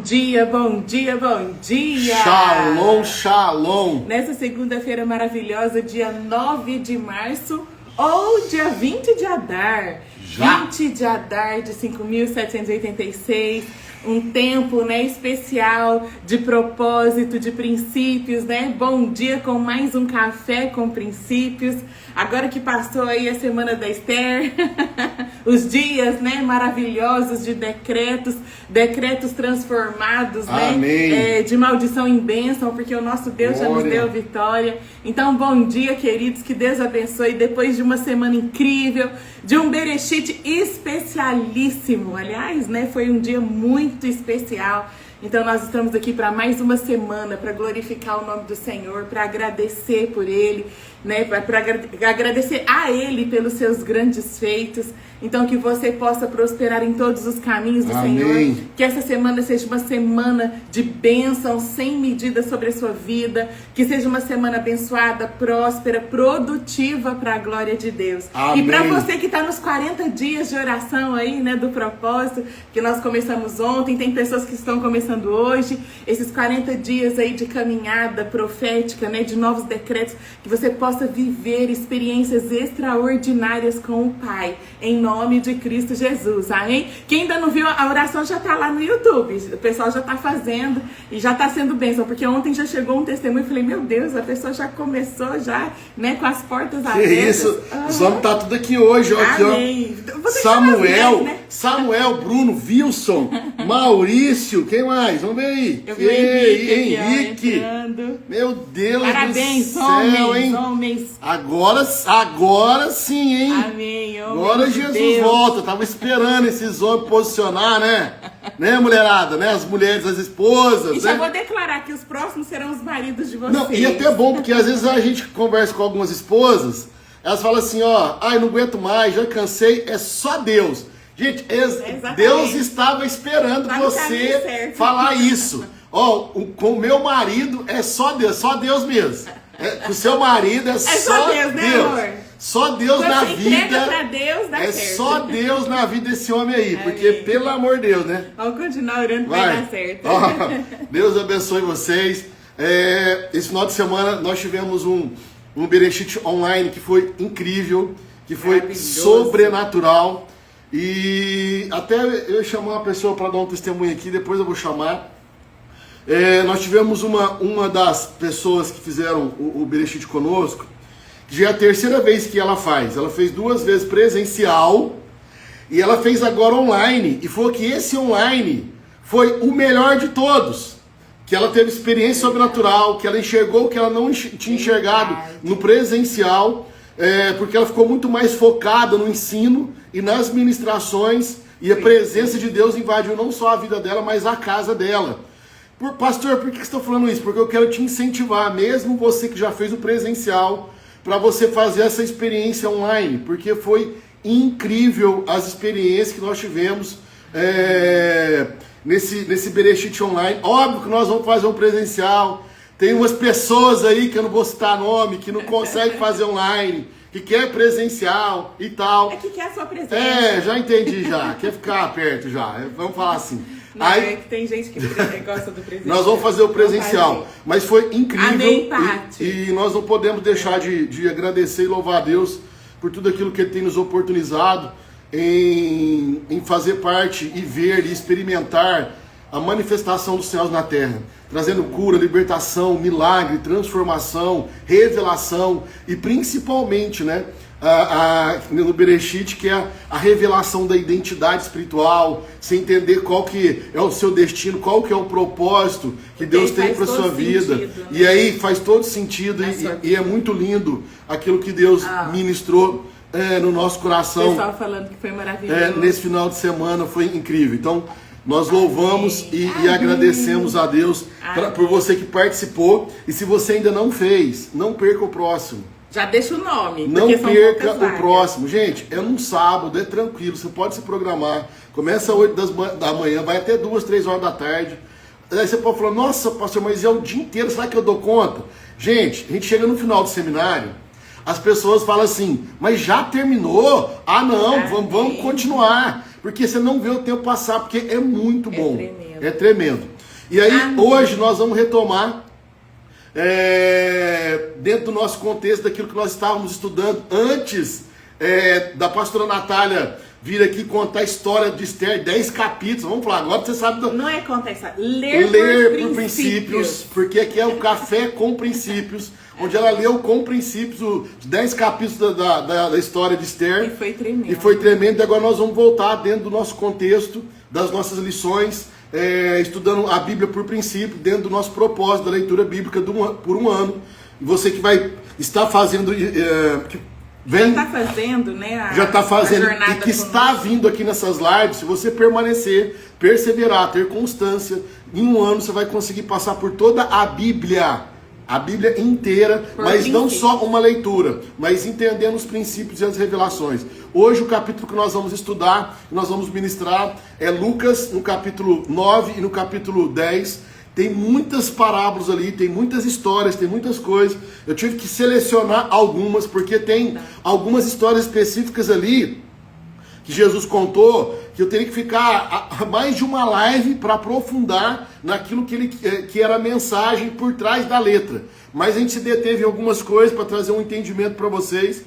dia, bom dia, bom dia! Shalom, shalom! Nessa segunda-feira maravilhosa, dia 9 de março ou dia 20 de Adar. Já. 20 de Adar de 5.786. Um tempo, né, especial de propósito, de princípios, né? Bom dia com mais um café com princípios. Agora que passou aí a semana da Esther, os dias, né, maravilhosos de decretos transformados, Amém. né? De maldição em bênção, porque o nosso Deus já nos deu vitória. Então, bom dia, queridos, que Deus abençoe. Depois de uma semana incrível, de um Bereshit especialíssimo. Aliás, né, foi um dia muito especial. Então nós estamos aqui para mais uma semana, para glorificar o nome do Senhor, para agradecer por Ele, né? Para agradecer a Ele pelos seus grandes feitos. Então que você possa prosperar em todos os caminhos do Amém. Senhor. Que essa semana seja uma semana de bênção sem medida sobre a sua vida. Que seja uma semana abençoada, próspera, produtiva para a glória de Deus. Amém. E para você que está nos 40 dias de oração aí, né, do propósito, que nós começamos ontem, tem pessoas que estão começando hoje, esses 40 dias aí de caminhada profética, né, de novos decretos, que você possa viver experiências extraordinárias com o Pai, em nome de Cristo Jesus, amém? Quem ainda não viu, a oração já tá lá no YouTube, o pessoal já tá fazendo e já tá sendo bênção, porque ontem já chegou um testemunho e falei, meu Deus, a pessoa já começou já, né, com as portas abertas. Que isso, os homens tá tudo aqui hoje, ó, aqui, amém. ó. Samuel, né? Samuel, Bruno, Wilson, Maurício, quem mais? Vamos ver aí. Eu vi o Henrique. Henrique. Entrando. Meu Deus Parabéns, do céu, hein? homens. Agora sim, hein? Amém, homens. Agora Jesus volta. Tava esperando esses homens posicionar, né? Né, mulherada? Né? As mulheres, as esposas. E já né? vou declarar que os próximos serão os maridos de vocês. Não, e até bom, porque às vezes a gente conversa com algumas esposas, elas falam assim, ó, ai, não aguento mais, já cansei, é só Deus. Gente, Deus estava esperando você falar isso. Ó, com o meu marido é só Deus mesmo. Com o seu marido é só Deus. Né, amor? Só Deus quando na você vida. Pra Deus, dá é certo. só Deus na vida desse homem aí. Porque, amém. pelo amor de Deus, né? Vamos continuar orando, vai dar certo. Ó, Deus abençoe vocês. Esse final de semana nós tivemos um Bereshit online que foi incrível, que foi sobrenatural. E até eu ia chamar uma pessoa para dar um testemunho aqui, depois eu vou chamar. Nós tivemos uma das pessoas que fizeram o Bereshit conosco, que já é a terceira vez que ela faz. Ela fez 2 vezes presencial e ela fez agora online. E foi que esse online foi o melhor de todos. Que ela teve experiência sobrenatural, que ela enxergou o que ela não tinha enxergado no presencial. Porque ela ficou muito mais focada no ensino e nas ministrações, e a presença de Deus invadiu não só a vida dela, mas a casa dela. Pastor, por que você está falando isso? Porque eu quero te incentivar, mesmo você que já fez o presencial, para você fazer essa experiência online, porque foi incrível as experiências que nós tivemos nesse Bereshit online. Óbvio que nós vamos fazer um presencial. Tem umas pessoas aí, que eu não vou citar nome, que não conseguem fazer online, que quer presencial e tal. É que quer a sua presença. Já entendi já. Quer ficar perto já. Vamos falar assim. Não, é que tem gente que gosta do presencial. Nós vamos fazer o presencial. Mas foi incrível. Amém, Pati. E nós não podemos deixar de agradecer e louvar a Deus por tudo aquilo que Ele tem nos oportunizado em fazer parte e ver e experimentar a manifestação dos céus na terra, trazendo cura, libertação, milagre, transformação, revelação e principalmente, né, no Bereshit, que é a revelação da identidade espiritual, você entender qual que é o seu destino, qual que é o propósito que Deus tem para sua vida. Né? E aí faz todo sentido e é muito lindo aquilo que Deus ministrou no nosso coração. O pessoal falando que foi maravilhoso. Nesse final de semana foi incrível. Então, nós louvamos e agradecemos a Deus por você que participou. E se você ainda não fez, não perca o próximo. Já deixa o nome. Não perca o próximo. Gente, é num sábado, é tranquilo, você pode se programar. Começa às 8 da manhã, vai até 2, 3 horas da tarde. Aí você pode falar, nossa, pastor, mas é o dia inteiro, será que eu dou conta? Gente, a gente chega no final do seminário, as pessoas falam assim, mas já terminou? Ah, não, vamos continuar. Porque você não vê o tempo passar, porque é muito bom. É tremendo. E aí, hoje nós vamos retomar dentro do nosso contexto daquilo que nós estávamos estudando antes da pastora Natália vir aqui contar a história de Esther, 10 capítulos. Vamos falar, agora você sabe... Não é contar isso, ler por princípios. Porque aqui é o Café com Princípios, onde ela leu com princípios os 10 capítulos da história de Esther. E foi tremendo. E foi tremendo, e agora nós vamos voltar dentro do nosso contexto, das nossas lições, estudando a Bíblia por princípio, dentro do nosso propósito da leitura bíblica por um ano. E você que vai estar fazendo... já está fazendo, né? Já está fazendo e que está vindo aqui nessas lives. Se você permanecer, perseverar, ter constância, em um ano você vai conseguir passar por toda a Bíblia inteira, mas não só uma leitura, mas entendendo os princípios e as revelações. Hoje o capítulo que nós vamos estudar, que nós vamos ministrar, é Lucas, no capítulo 9 e no capítulo 10. Tem muitas parábolas ali, tem muitas histórias, tem muitas coisas. Eu tive que selecionar algumas, porque tem algumas histórias específicas ali que Jesus contou, que eu teria que ficar mais de uma live para aprofundar naquilo que era a mensagem por trás da letra. Mas a gente se deteve em algumas coisas para trazer um entendimento para vocês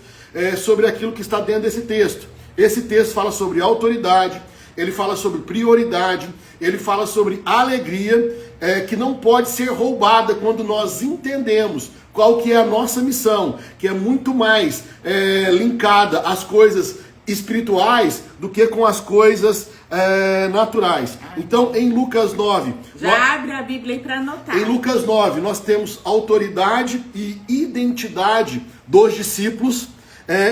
sobre aquilo que está dentro desse texto. Esse texto fala sobre autoridade, ele fala sobre prioridade, ele fala sobre alegria, que não pode ser roubada quando nós entendemos qual que é a nossa missão, que é muito mais linkada às coisas espirituais do que com as coisas naturais. Então, em Lucas 9... abre a Bíblia aí para anotar. Em Lucas 9, nós temos autoridade e identidade dos discípulos.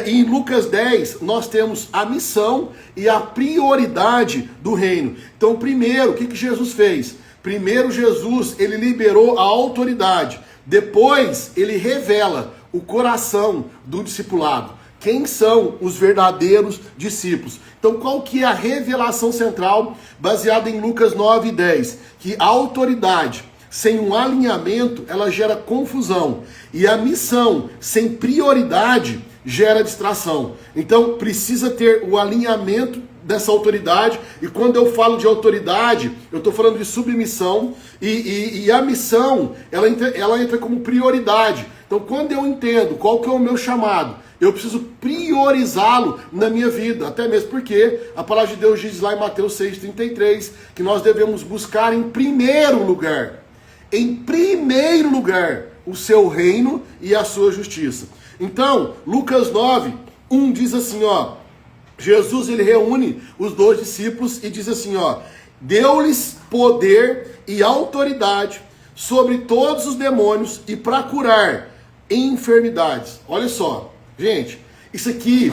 Em Lucas 10, nós temos a missão e a prioridade do reino. Então, primeiro, o que Jesus fez? Primeiro, Jesus, ele liberou a autoridade. Depois, ele revela o coração do discipulado. Quem são os verdadeiros discípulos? Então, qual que é a revelação central baseada em Lucas 9 e 10? Que a autoridade sem um alinhamento, ela gera confusão. E a missão sem prioridade gera distração. Então, precisa ter o alinhamento dessa autoridade. E quando eu falo de autoridade, eu estou falando de submissão. E a missão, ela entra como prioridade. Então, quando eu entendo qual que é o meu chamado, eu preciso priorizá-lo na minha vida. Até mesmo porque a palavra de Deus diz lá em Mateus 6,33 que nós devemos buscar em primeiro lugar, o seu reino e a sua justiça. Então, Lucas 9, 1 diz assim, Jesus ele reúne os 12 discípulos e diz assim, deu-lhes poder e autoridade sobre todos os demônios e para curar enfermidades. Olha só, gente, isso aqui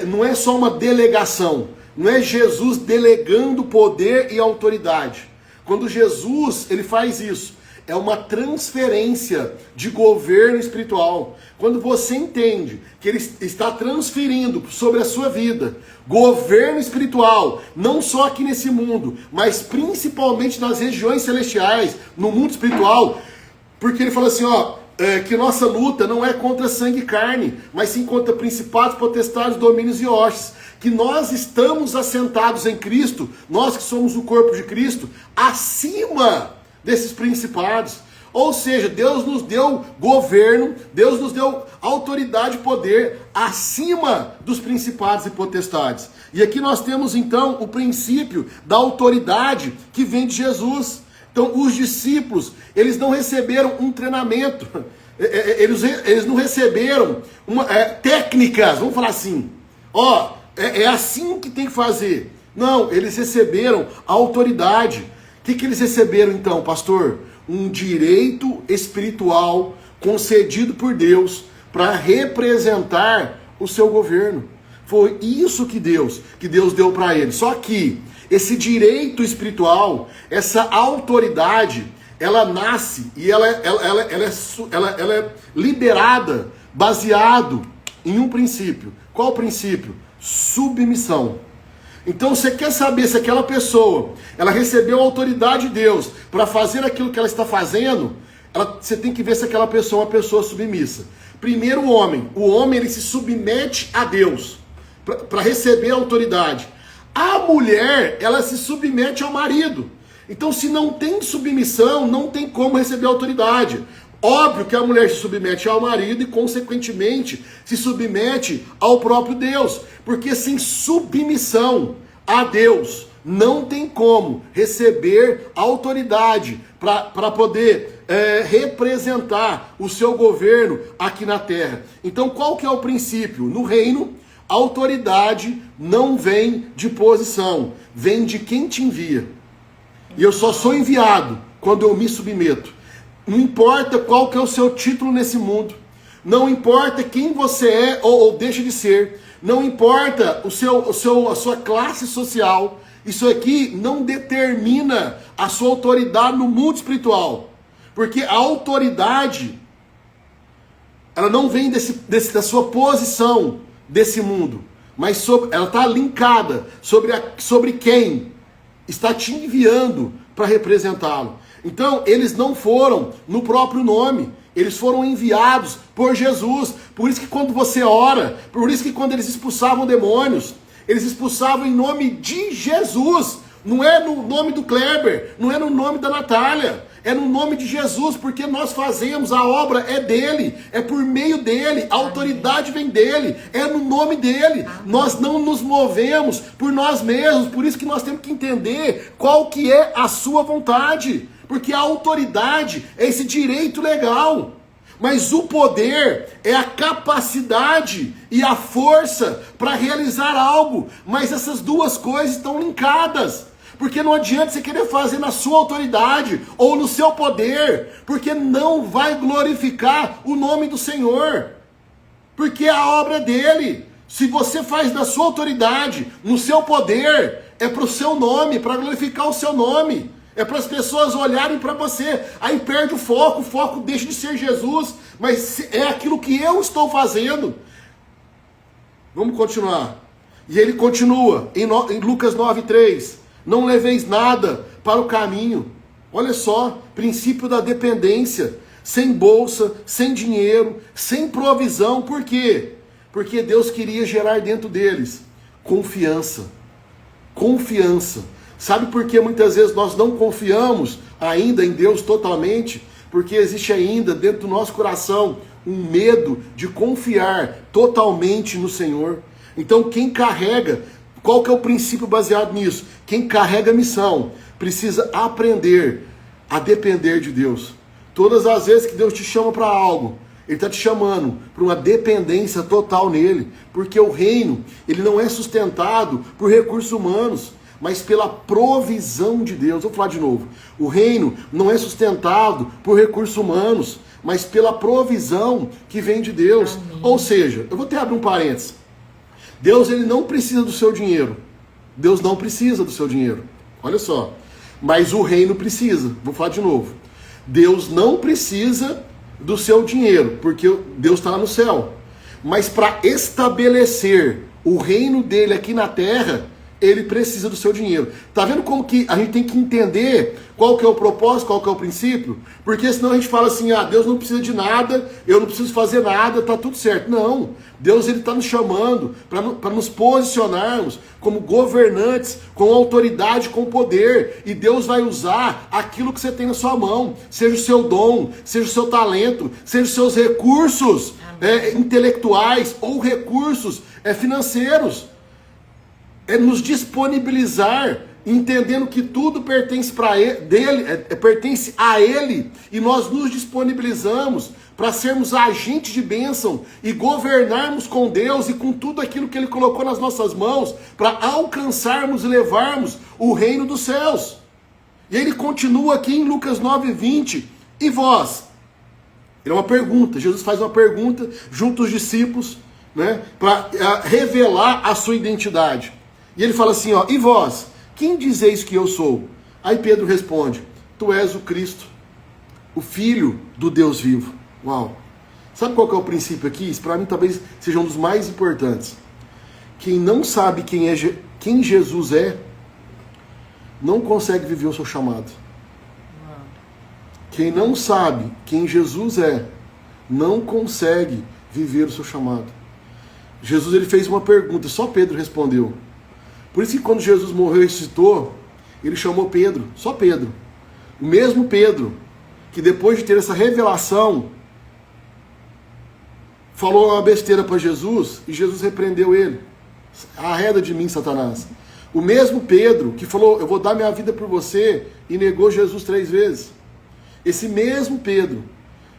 não é só uma delegação, não é Jesus delegando poder e autoridade. Quando Jesus ele faz isso, é uma transferência de governo espiritual. Quando você entende que ele está transferindo sobre a sua vida governo espiritual, não só aqui nesse mundo, mas principalmente nas regiões celestiais, no mundo espiritual, porque ele fala assim, que nossa luta não é contra sangue e carne, mas sim contra principados, potestades, domínios e hostes. Que nós estamos assentados em Cristo, nós que somos o corpo de Cristo, acima desses principados. Ou seja, Deus nos deu governo, Deus nos deu autoridade e poder acima dos principados e potestades. E aqui nós temos então o princípio da autoridade que vem de Jesus. Então os discípulos, eles não receberam um treinamento, eles não receberam técnicas, vamos falar assim, é assim que tem que fazer. Não, eles receberam a autoridade. O que eles receberam então, pastor? Um direito espiritual concedido por Deus para representar o seu governo. Foi isso que Deus deu para eles. Só que esse direito espiritual, essa autoridade, ela nasce e ela é liberada baseado em um princípio. Qual princípio? Submissão. Então você quer saber se aquela pessoa, ela recebeu a autoridade de Deus para fazer aquilo que ela está fazendo, você tem que ver se aquela pessoa é uma pessoa submissa. Primeiro o homem ele se submete a Deus para receber a autoridade. A mulher, ela se submete ao marido. Então, se não tem submissão, não tem como receber autoridade. Óbvio que a mulher se submete ao marido e, consequentemente, se submete ao próprio Deus. Porque sem submissão a Deus, não tem como receber autoridade para poder representar o seu governo aqui na terra. Então, qual que é o princípio? No reino, a autoridade não vem de posição, vem de quem te envia. E eu só sou enviado quando eu me submeto. Não importa qual que é o seu título nesse mundo, não importa quem você é ou deixa de ser, não importa a sua classe social, isso aqui não determina a sua autoridade no mundo espiritual. Porque a autoridade, ela não vem da sua posição desse mundo, mas ela está linkada sobre quem está te enviando para representá-lo. Então, eles não foram no próprio nome, eles foram enviados por Jesus. Por isso que quando você ora, por isso que quando eles expulsavam demônios, eles expulsavam em nome de Jesus. Não é no nome do Kleber, não é no nome da Natália, é no nome de Jesus, porque nós fazemos, a obra é dele, é por meio dele, a autoridade vem dele, é no nome dele. Nós não nos movemos por nós mesmos, por isso que nós temos que entender qual que é a sua vontade, porque a autoridade é esse direito legal. Mas o poder é a capacidade e a força para realizar algo. Mas essas duas coisas estão linkadas. Porque não adianta você querer fazer na sua autoridade ou no seu poder, porque não vai glorificar o nome do Senhor. Porque a obra é dele. Se você faz na sua autoridade, no seu poder, é para o seu nome, para glorificar o seu nome. É para as pessoas olharem para você. Aí perde o foco deixa de ser Jesus, mas é aquilo que eu estou fazendo. Vamos continuar. E ele continua em Lucas 9:3. Não leveis nada para o caminho. Olha só, princípio da dependência. Sem bolsa, sem dinheiro, sem provisão. Por quê? Porque Deus queria gerar dentro deles confiança. Confiança. Sabe por que muitas vezes nós não confiamos ainda em Deus totalmente? Porque existe ainda dentro do nosso coração um medo de confiar totalmente no Senhor. Então quem carrega, qual que é o princípio baseado nisso? Quem carrega a missão precisa aprender a depender de Deus. Todas as vezes que Deus te chama para algo, Ele está te chamando para uma dependência total nele. Porque o reino, ele não é sustentado por recursos humanos, mas pela provisão de Deus. Vou falar de novo. O reino não é sustentado por recursos humanos, mas pela provisão que vem de Deus. Amém. Ou seja, eu vou até abrir um parênteses. Deus, ele não precisa do seu dinheiro. Deus não precisa do seu dinheiro. Olha só. Mas o reino precisa. Vou falar de novo. Deus não precisa do seu dinheiro, porque Deus está lá no céu. Mas para estabelecer o reino dele aqui na terra, ele precisa do seu dinheiro. Tá vendo como que a gente tem que entender qual que é o propósito, qual que é o princípio? Porque senão a gente fala assim, Deus não precisa de nada, eu não preciso fazer nada, tá tudo certo. Não, Deus, ele está nos chamando para nos posicionarmos como governantes, com autoridade, com poder. E Deus vai usar aquilo que você tem na sua mão, seja o seu dom, seja o seu talento, seja os seus recursos intelectuais ou recursos financeiros. É nos disponibilizar, entendendo que tudo pertence pertence a Ele, e nós nos disponibilizamos para sermos agentes de bênção e governarmos com Deus e com tudo aquilo que Ele colocou nas nossas mãos, para alcançarmos e levarmos o reino dos céus. E ele continua aqui em Lucas 9:20, e vós? É uma pergunta, Jesus faz uma pergunta junto aos discípulos, para revelar a sua identidade. E ele fala assim, e vós, quem dizeis que eu sou? Aí Pedro responde, tu és o Cristo, o Filho do Deus vivo. Uau! Sabe qual que é o princípio aqui? Isso para mim talvez seja um dos mais importantes. Quem não sabe quem Jesus é, não consegue viver o seu chamado. Quem não sabe quem Jesus é, não consegue viver o seu chamado. Jesus, ele fez uma pergunta, só Pedro respondeu. Por isso que quando Jesus morreu e ressuscitou, ele chamou Pedro, só Pedro. O mesmo Pedro que depois de ter essa revelação falou uma besteira para Jesus e Jesus repreendeu ele. Arreda de mim, Satanás. O mesmo Pedro que falou, eu vou dar minha vida por você, e negou Jesus 3 vezes. Esse mesmo Pedro,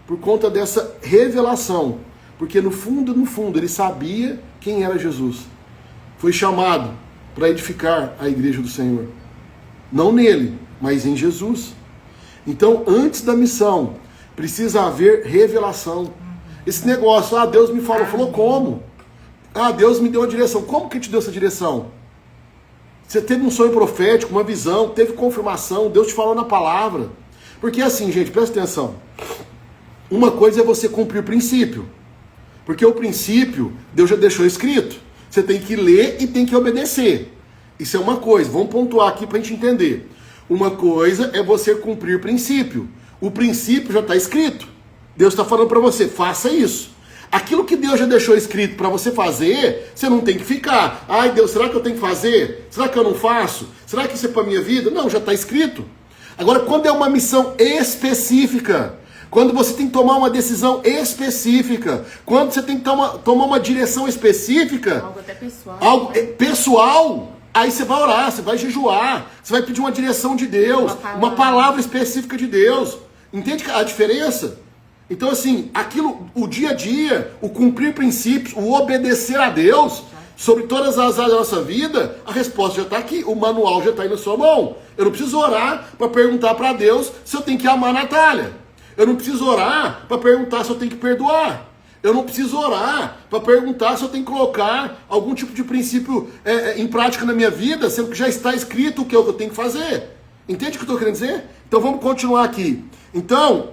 por conta dessa revelação, porque no fundo, ele sabia quem era Jesus, foi chamado para edificar a igreja do Senhor. Não nele, mas em Jesus. Então, antes da missão, precisa haver revelação. Esse negócio, Deus me falou como? Deus me deu uma direção. Como que te deu essa direção? Você teve um sonho profético, uma visão, teve confirmação, Deus te falou na palavra. Porque assim, gente, presta atenção. Uma coisa é você cumprir o princípio. Porque o princípio, Deus já deixou escrito. Você tem que ler e tem que obedecer. Isso é uma coisa, vamos pontuar aqui para a gente entender. Uma coisa é você cumprir o princípio. O princípio já está escrito. Deus está falando para você, faça isso. Aquilo que Deus já deixou escrito para você fazer, você não tem que ficar. Ai Deus, será que eu tenho que fazer? Será que eu não faço? Será que isso é para a minha vida? Não, já está escrito. Agora, quando é uma missão específica, quando você tem que tomar uma decisão específica, quando você tem que tomar uma direção específica, algo até pessoal, pessoal, aí você vai orar, você vai jejuar, você vai pedir uma direção de Deus, uma palavra específica de Deus. Entende a diferença? Então assim, aquilo, o dia a dia, o cumprir princípios, o obedecer a Deus, sobre todas as áreas da nossa vida, a resposta já está aqui, o manual já está aí na sua mão. Eu não preciso orar para perguntar para Deus se eu tenho que amar a Natália. Eu não preciso orar para perguntar se eu tenho que perdoar. Eu não preciso orar para perguntar se eu tenho que colocar algum tipo de princípio em prática na minha vida, sendo que já está escrito o que eu tenho que fazer. Entende o que eu estou querendo dizer? Então vamos continuar aqui. Então,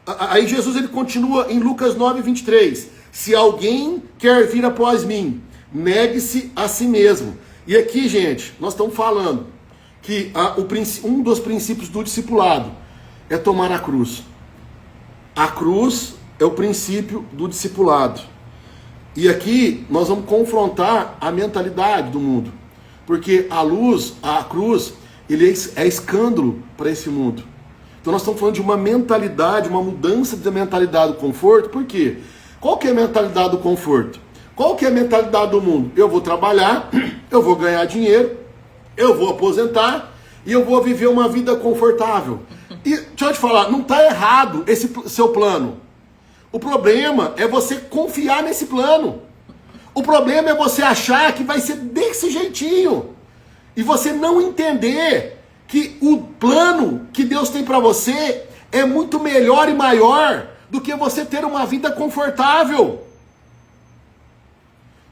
aí Jesus ele continua em Lucas 9:23. Se alguém quer vir após mim, negue-se a si mesmo. E aqui, gente, nós estamos falando que um dos princípios do discipulado é tomar a cruz. A cruz é o princípio do discipulado. E aqui nós vamos confrontar a mentalidade do mundo. Porque a cruz, ele é escândalo para esse mundo. Então nós estamos falando de uma mentalidade, uma mudança da mentalidade do conforto. Por quê? Qual que é a mentalidade do conforto? Qual que é a mentalidade do mundo? Eu vou trabalhar, eu vou ganhar dinheiro, eu vou aposentar e eu vou viver uma vida confortável. E deixa eu te falar, não está errado esse seu plano. O problema é você confiar nesse plano. O problema é você achar que vai ser desse jeitinho. E você não entender que o plano que Deus tem para você é muito melhor e maior do que você ter uma vida confortável.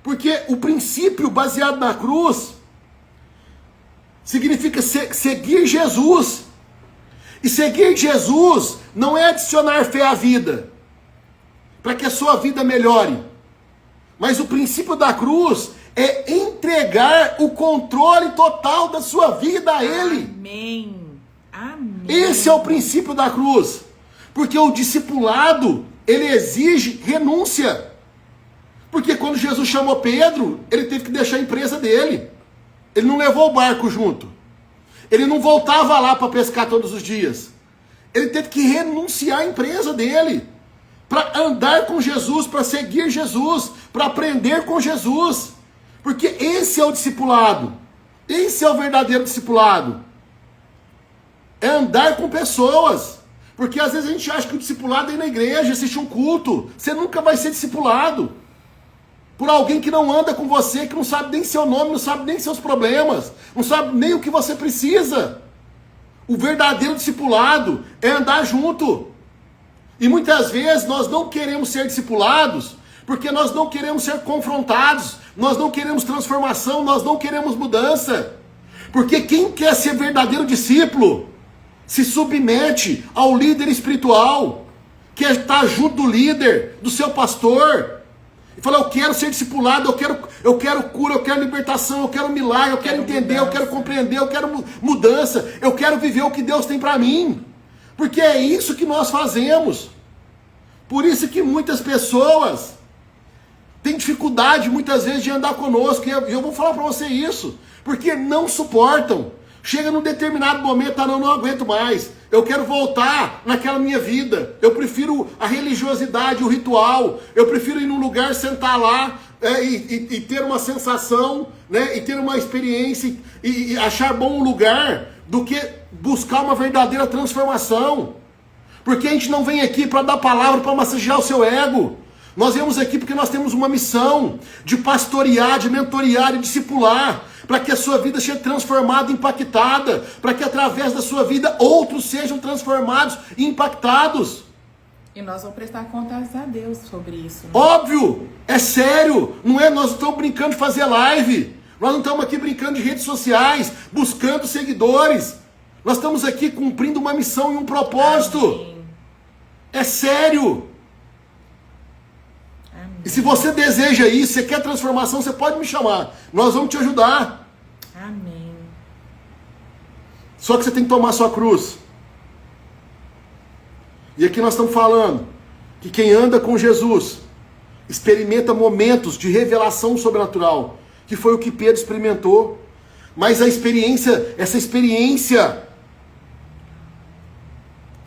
Porque o princípio baseado na cruz significa seguir Jesus. E seguir Jesus não é adicionar fé à vida, para que a sua vida melhore. Mas o princípio da cruz é entregar o controle total da sua vida a Ele. Amém. Amém. Esse é o princípio da cruz. Porque o discipulado, ele exige renúncia. Porque quando Jesus chamou Pedro, ele teve que deixar a empresa dele. Ele não levou o barco junto. Ele não voltava lá para pescar todos os dias. Ele teve que renunciar à empresa dele. Para andar com Jesus, para seguir Jesus, para aprender com Jesus. Porque esse é o discipulado. Esse é o verdadeiro discipulado. É andar com pessoas. Porque às vezes a gente acha que o discipulado é ir na igreja, assistir um culto. Você nunca vai ser discipulado por alguém que não anda com você, que não sabe nem seu nome, não sabe nem seus problemas, não sabe nem o que você precisa. O verdadeiro discipulado é andar junto. E muitas vezes nós não queremos ser discipulados porque nós não queremos ser confrontados, nós não queremos transformação, nós não queremos mudança. Porque quem quer ser verdadeiro discípulo se submete ao líder espiritual, quer estar junto do líder, do seu pastor, e fala, eu quero ser discipulado, eu quero cura, eu quero libertação, eu quero milagre, eu quero entender, eu quero compreender, eu quero mudança, eu quero viver o que Deus tem para mim. Porque é isso que nós fazemos. Por isso que muitas pessoas têm dificuldade muitas vezes de andar conosco. E eu vou falar para você isso. Porque não suportam. Chega num determinado momento, não aguento mais. Eu quero voltar naquela minha vida. Eu prefiro a religiosidade, o ritual. Eu prefiro ir num lugar, sentar lá e ter uma sensação, né? E ter uma experiência e achar bom o lugar do que buscar uma verdadeira transformação. Porque a gente não vem aqui para dar palavra, para massagear o seu ego. Nós viemos aqui porque nós temos uma missão de pastorear, de mentorear e discipular, para que a sua vida seja transformada, impactada, para que através da sua vida outros sejam transformados e impactados. E nós vamos prestar contas a Deus sobre isso. Né? Óbvio, é sério, não é? Nós não estamos brincando de fazer live, nós não estamos aqui brincando de redes sociais, buscando seguidores. Nós estamos aqui cumprindo uma missão e um propósito. Amém. É sério. Amém. E se você deseja isso, você quer transformação, você pode me chamar. Nós vamos te ajudar. Amém. Só que você tem que tomar sua cruz. E aqui nós estamos falando que quem anda com Jesus experimenta momentos de revelação sobrenatural, que foi o que Pedro experimentou. Mas essa experiência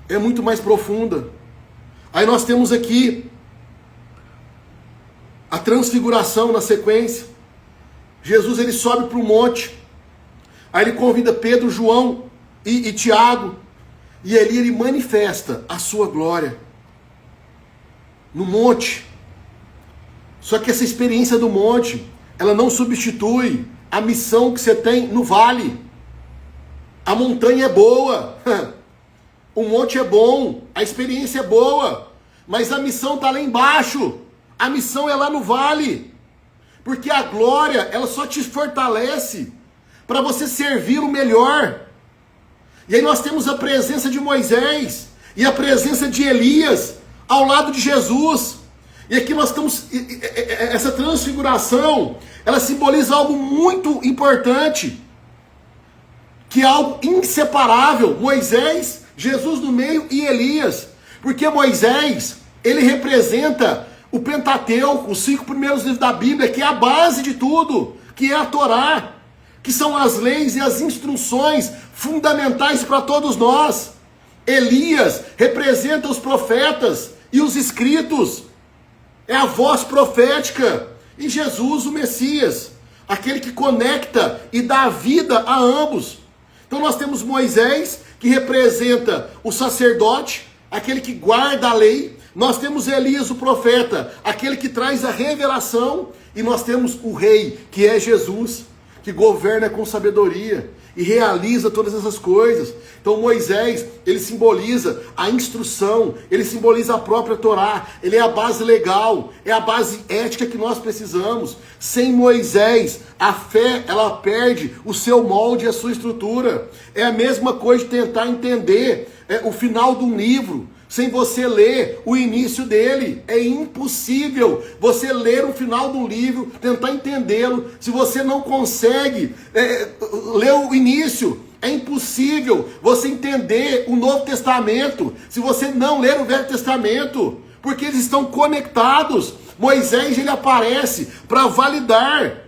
é muito mais profunda. Aí nós temos aqui a transfiguração na sequência. Jesus ele sobe para o monte. Aí ele convida Pedro, João e Tiago. E ali ele manifesta a sua glória no monte. Só que essa experiência do monte, ela não substitui a missão que você tem no vale. A montanha é boa, o monte é bom, a experiência é boa, mas a missão está lá embaixo. A missão é lá no vale. Porque a glória, ela só te fortalece para você servi-lo melhor. E aí nós temos a presença de Moisés e a presença de Elias ao lado de Jesus. E aqui nós estamos, essa transfiguração, ela simboliza algo muito importante, que é algo inseparável. Moisés, Jesus no meio e Elias. Porque Moisés, ele representa o Pentateuco, os 5 primeiros livros da Bíblia, que é a base de tudo, que é a Torá, que são as leis e as instruções fundamentais para todos nós. Elias representa os profetas e os escritos, é a voz profética. E Jesus, o Messias, aquele que conecta e dá vida a ambos. Então nós temos Moisés, que representa o sacerdote, aquele que guarda a lei. Nós temos Elias, o profeta, aquele que traz a revelação. E nós temos o rei, que é Jesus, que governa com sabedoria e realiza todas essas coisas. Então Moisés, ele simboliza a instrução, ele simboliza a própria Torá, ele é a base legal, é a base ética que nós precisamos. Sem Moisés, a fé, ela perde o seu molde e a sua estrutura. É a mesma coisa de tentar entender o final de um livro sem você ler o início dele. É impossível você ler o final do livro, tentar entendê-lo, se você não consegue ler o início. É impossível você entender o Novo Testamento, se você não ler o Velho Testamento, porque eles estão conectados. Moisés, ele aparece para validar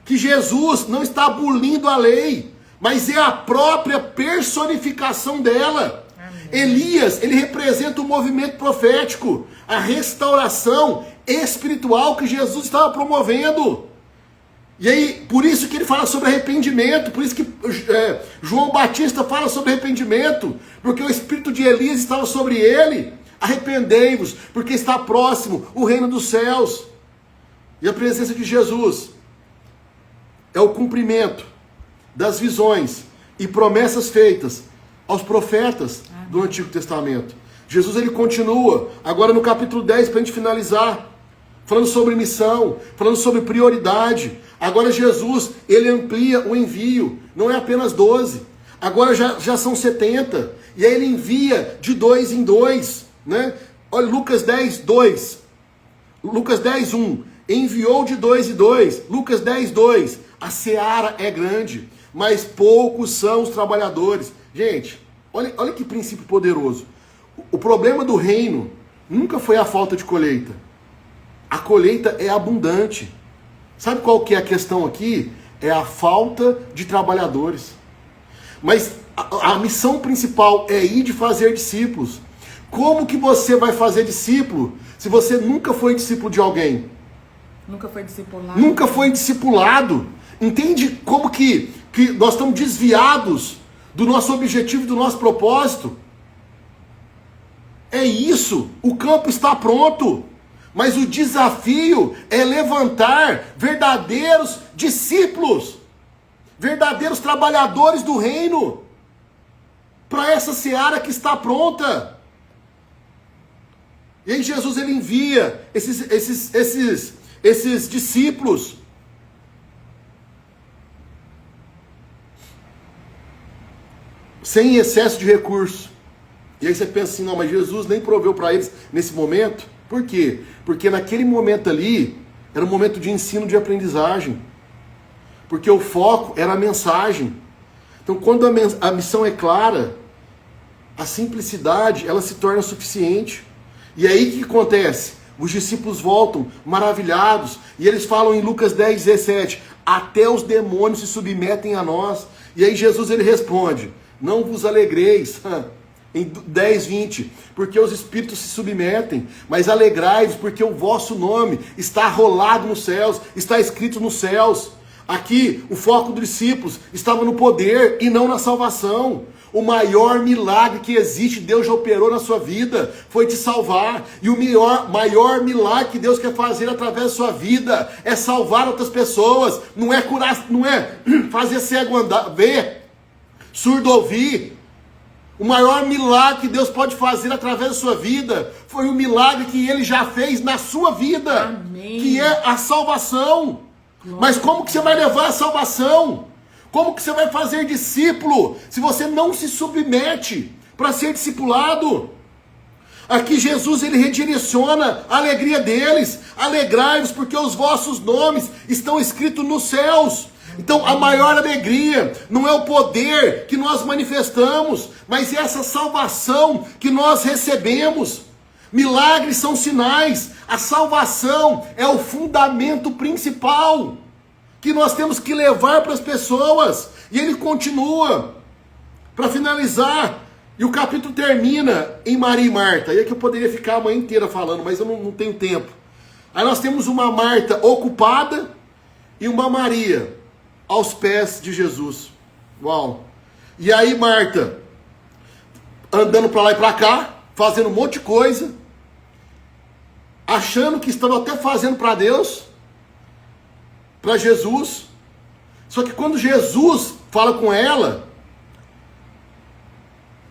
que Jesus não está abolindo a lei, mas é a própria personificação dela. Elias, ele representa o movimento profético, a restauração espiritual que Jesus estava promovendo. E aí, por isso que ele fala sobre arrependimento, por isso que João Batista fala sobre arrependimento, porque o espírito de Elias estava sobre ele. Arrependei-vos, porque está próximo o reino dos céus. E a presença de Jesus é o cumprimento das visões e promessas feitas aos profetas do Antigo Testamento. Jesus, ele continua, agora no capítulo 10, para a gente finalizar, falando sobre missão, falando sobre prioridade. Agora Jesus, ele amplia o envio, não é apenas 12, agora já são 70, e aí ele envia de 2 em 2, né? Olha, Lucas 10, 2, Lucas 10, 1, enviou de 2 em 2, Lucas 10, 2, a seara é grande, mas poucos são os trabalhadores. Gente, olha que princípio poderoso. O problema do reino nunca foi a falta de colheita. A colheita é abundante. Sabe qual que é a questão aqui? é a falta de trabalhadores. Mas a missão principal é ir de fazer discípulos. Como que você vai fazer discípulo se você nunca foi discípulo de alguém? Nunca foi discipulado. Nunca foi discipulado. Entende como que nós estamos desviados do nosso objetivo, do nosso propósito? É isso. O campo está pronto. Mas o desafio é levantar verdadeiros discípulos, verdadeiros trabalhadores do reino, para essa seara que está pronta. E aí Jesus ele envia esses discípulos. Sem excesso de recurso. E aí você pensa assim, não, mas Jesus nem proveu para eles nesse momento. Por quê? Porque naquele momento ali, era um momento de ensino, de aprendizagem. Porque o foco era a mensagem. Então quando a missão é clara, a simplicidade, ela se torna suficiente. E aí o que acontece? Os discípulos voltam maravilhados. E eles falam em Lucas 10:17, até os demônios se submetem a nós. E aí Jesus ele responde, não vos alegreis, em 10:20, porque os espíritos se submetem, mas alegrai-vos, porque o vosso nome está arrolado nos céus, está escrito nos céus. Aqui, o foco dos discípulos estava no poder e não na salvação. O maior milagre que existe, Deus já operou na sua vida, foi te salvar. E o maior milagre que Deus quer fazer através da sua vida é salvar outras pessoas. Não é curar, não é fazer cego andar, ver, surdo ouvir. O maior milagre que Deus pode fazer através da sua vida foi o milagre que Ele já fez na sua vida. Amém. Que é a salvação. Mas como que você vai levar a salvação? Como que você vai fazer discípulo se você não se submete para ser discipulado? Aqui Jesus ele redireciona a alegria deles. Alegrai-vos porque os vossos nomes estão escritos nos céus. Então a maior alegria não é o poder que nós manifestamos, mas é essa salvação que nós recebemos. Milagres são sinais, a salvação é o fundamento principal que nós temos que levar para as pessoas. E ele continua, para finalizar, e o capítulo termina em Maria e Marta. E é que eu poderia ficar a manhã inteira falando, mas eu não tenho tempo. Aí nós temos uma Marta ocupada e uma Maria aos pés de Jesus. Uau! E aí Marta, andando para lá e para cá, fazendo um monte de coisa, achando que estava até fazendo para Deus, para Jesus. Só que quando Jesus fala com ela,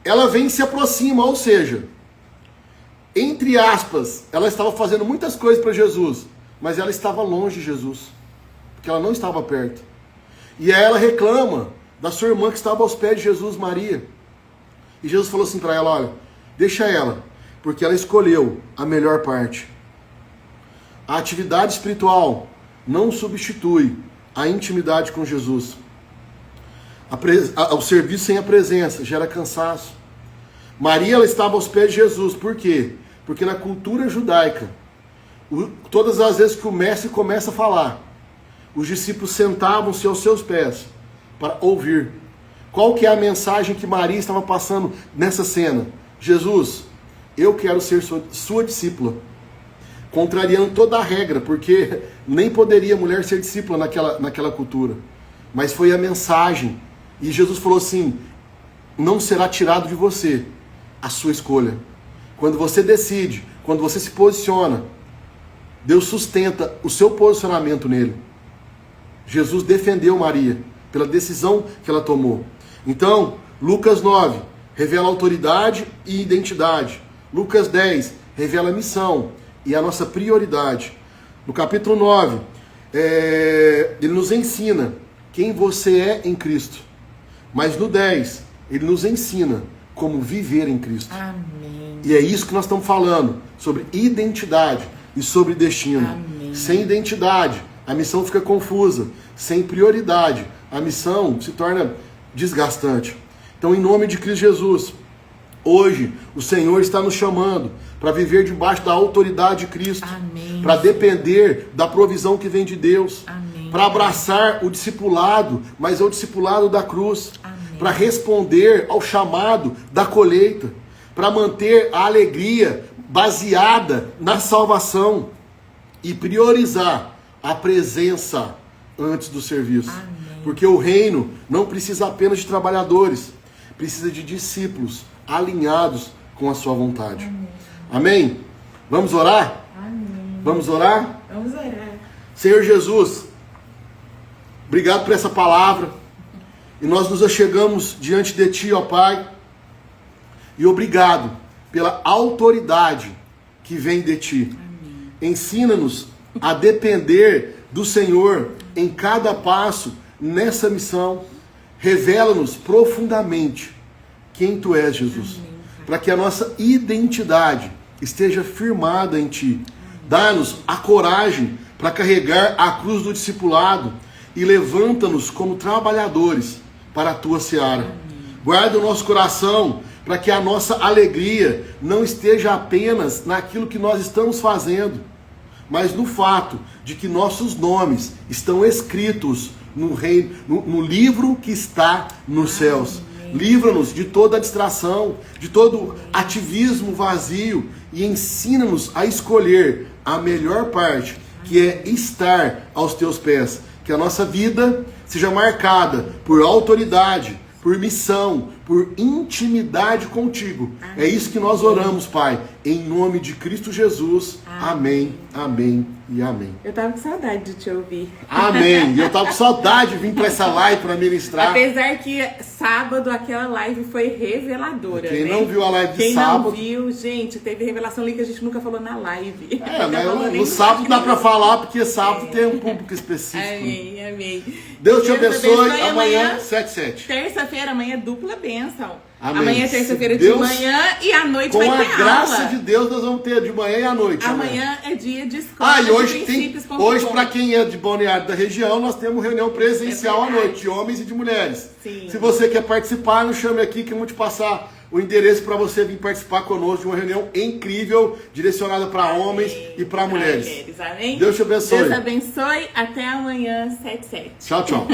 ela vem e se aproxima, ou seja, entre aspas, ela estava fazendo muitas coisas para Jesus, mas ela estava longe de Jesus, porque ela não estava perto. E aí ela reclama da sua irmã que estava aos pés de Jesus, Maria. E Jesus falou assim para ela, olha, deixa ela, porque ela escolheu a melhor parte. A atividade espiritual não substitui a intimidade com Jesus. O serviço sem a presença gera cansaço. Maria ela estava aos pés de Jesus, por quê? Porque na cultura judaica, todas as vezes que o mestre começa a falar, os discípulos sentavam-se aos seus pés para ouvir. Qual que é a mensagem que Maria estava passando nessa cena? Jesus, eu quero ser sua discípula. Contrariando toda a regra, porque nem poderia mulher ser discípula naquela cultura. Mas foi a mensagem. E Jesus falou assim, não será tirado de você a sua escolha. Quando você decide, quando você se posiciona, Deus sustenta o seu posicionamento nele. Jesus defendeu Maria pela decisão que ela tomou. Então, Lucas 9 revela autoridade e identidade. Lucas 10 revela a missão e a nossa prioridade. No capítulo 9, ele nos ensina quem você é em Cristo. Mas no 10, ele nos ensina como viver em Cristo. Amém. E é isso que nós estamos falando, sobre identidade e sobre destino. Amém. Sem identidade, a missão fica confusa. Sem prioridade, a missão se torna desgastante. Então, em nome de Cristo Jesus, hoje o Senhor está nos chamando para viver debaixo da autoridade de Cristo. Amém. Para depender da provisão que vem de Deus. Amém. para abraçar o discipulado, mas é o discipulado da cruz, para responder ao chamado da colheita, para manter a alegria baseada na salvação e priorizar a presença antes do serviço. Porque o reino não precisa apenas de trabalhadores, precisa de discípulos alinhados com a sua vontade. Amém? Vamos orar? Vamos orar? Vamos orar. Senhor Jesus, obrigado por essa palavra. E nós nos achegamos diante de Ti, ó Pai. E obrigado pela autoridade que vem de Ti. Ensina-nos a depender do Senhor em cada passo nessa missão. Revela-nos profundamente quem Tu és, Jesus. Para que a nossa identidade esteja firmada em Ti. Dá-nos a coragem para carregar a cruz do discipulado e levanta-nos como trabalhadores para a Tua seara. Guarda o nosso coração para que a nossa alegria não esteja apenas naquilo que nós estamos fazendo, mas no fato de que nossos nomes estão escritos no reino, no livro que está nos céus. Livra-nos de toda a distração, de todo ativismo vazio e ensina-nos a escolher a melhor parte, que é estar aos Teus pés. Que a nossa vida seja marcada por autoridade, por missão, por intimidade contigo. É isso que nós oramos, Pai, em nome de Cristo Jesus. Amém, amém e amém. Eu tava com saudade de te ouvir. Amém. E eu tava com saudade de vir para essa live para ministrar. Apesar que sábado aquela live foi reveladora. Quem né? não viu a live de Quem sábado... Quem não viu, gente, teve revelação ali que a gente nunca falou na live. Mas no sábado dá para falar, porque sábado tem um público específico. Amém, amém. Deus te abençoe. Amanhã, 7:7. Terça-feira, amanhã é dupla bênção. Amém. Amanhã é terça-feira de Deus, manhã e à noite com vai a ter graça aula. de Deus, nós vamos ter de manhã e à noite. Amanhã é dia de escola. E hoje hoje para quem é de Balneário da região, nós temos reunião presencial à noite, de homens e de mulheres. Sim. Se você quer participar, nos chame aqui que eu vou te passar o endereço para você vir participar conosco de uma reunião incrível, direcionada para homens e para mulheres. Amém? Deus te abençoe. Deus abençoe. Até amanhã, 7:7. Tchau, tchau.